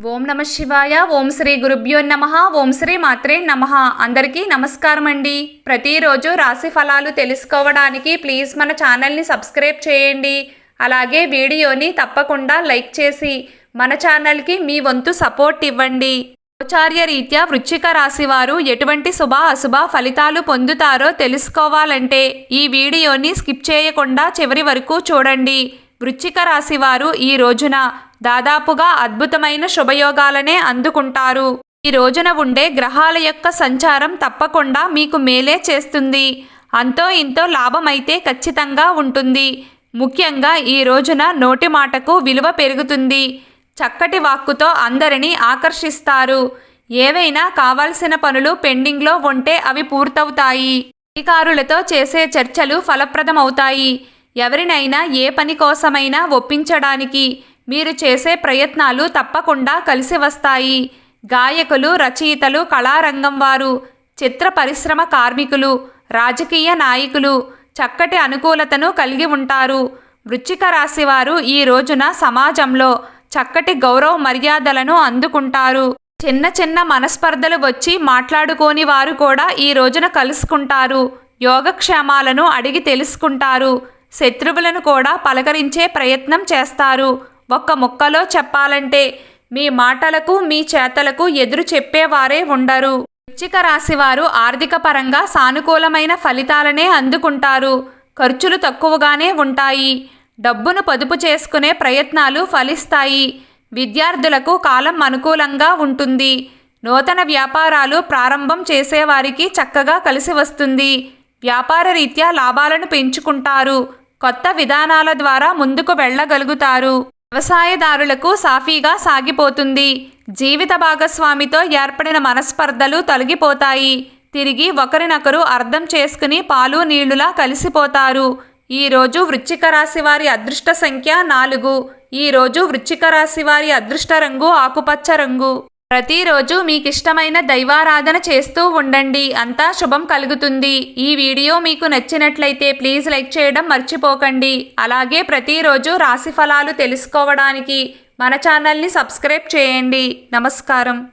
ఓం నమ శివాయ. ఓం శ్రీ గురుభ్యో నమః. ఓం శ్రీ మాత్రే నమః. అందరికీ నమస్కారం అండి. ప్రతిరోజు రాశి ఫలాలు తెలుసుకోవడానికి ప్లీజ్ మన ఛానల్ని సబ్స్క్రైబ్ చేయండి. అలాగే వీడియోని తప్పకుండా లైక్ చేసి మన ఛానల్కి మీ వంతు సపోర్ట్ ఇవ్వండి. గోచార్య రీత్యా వృశ్చిక రాశి వారు ఎటువంటి శుభ అశుభ ఫలితాలు పొందుతారో తెలుసుకోవాలంటే ఈ వీడియోని స్కిప్ చేయకుండా చివరి వరకు చూడండి. వృశ్చిక రాశి వారు ఈ రోజున దాదాపుగా అద్భుతమైన శుభయోగాలనే అందుకుంటారు. ఈ రోజున ఉండే గ్రహాల యొక్క సంచారం తప్పకుండా మీకు మేలే చేస్తుంది. అంతో ఇంతో లాభమైతే ఖచ్చితంగా ఉంటుంది. ముఖ్యంగా ఈ రోజున నోటి మాటకు విలువ పెరుగుతుంది. చక్కటి వాక్కుతో అందరినీ ఆకర్షిస్తారు. ఏవైనా కావాల్సిన పనులు పెండింగ్లో ఉంటే అవి పూర్తవుతాయి. అధికారులతో చేసే చర్చలు ఫలప్రదమవుతాయి. ఎవరినైనా ఏ పని కోసమైనా ఒప్పించడానికి మీరు చేసే ప్రయత్నాలు తప్పకుండా కలిసి వస్తాయి. గాయకులు, రచయితలు, కళారంగం వారు, చిత్ర పరిశ్రమ కార్మికులు, రాజకీయ నాయకులు చక్కటి అనుకూలతను కలిగి ఉంటారు. వృశ్చిక రాశి వారు ఈ రోజున సమాజంలో చక్కటి గౌరవ మర్యాదలను అందుకుంటారు. చిన్న చిన్న మనస్పర్ధలు వచ్చి మాట్లాడుకోని వారు కూడా ఈ రోజున కలుసుకుంటారు. యోగక్షేమాలను అడిగి తెలుసుకుంటారు. శత్రువులను కూడా పలకరించే ప్రయత్నం చేస్తారు. ఒక్క ముక్కలో చెప్పాలంటే మీ మాటలకు మీ చేతలకు ఎదురు చెప్పేవారే ఉండరు. వృశ్చిక రాశి వారు ఆర్థిక పరంగా సానుకూలమైన ఫలితాలనే అందుకుంటారు. ఖర్చులు తక్కువగానే ఉంటాయి. డబ్బును పొదుపు చేసుకునే ప్రయత్నాలు ఫలిస్తాయి. విద్యార్థులకు కాలం అనుకూలంగా ఉంటుంది. నూతన వ్యాపారాలు ప్రారంభం చేసేవారికి చక్కగా కలిసి వస్తుంది. వ్యాపార రీత్యా లాభాలను పెంచుకుంటారు. కొత్త విధానాల ద్వారా ముందుకు వెళ్ళగలుగుతారు. వ్యవసాయదారులకు సాఫీగా సాగిపోతుంది. జీవిత భాగస్వామితో ఏర్పడిన మనస్పర్ధలు తొలగిపోతాయి. తిరిగి ఒకరినొకరు అర్థం చేసుకుని పాలు నీళ్లులా కలిసిపోతారు. ఈరోజు వృశ్చిక రాశి వారి అదృష్ట సంఖ్య 4. ఈరోజు వృశ్చిక రాశి వారి అదృష్ట రంగు ఆకుపచ్చ రంగు. ప్రతిరోజు మీకు ఇష్టమైన దైవారాధన చేస్తూ ఉండండి. అంతా శుభం కలుగుతుంది. ఈ వీడియో మీకు నచ్చినట్లయితే ప్లీజ్ లైక్ చేయడం మర్చిపోకండి. అలాగే ప్రతిరోజు రాశి ఫలాలు తెలుసుకోవడానికి మన ఛానల్ని సబ్స్క్రైబ్ చేయండి. నమస్కారం.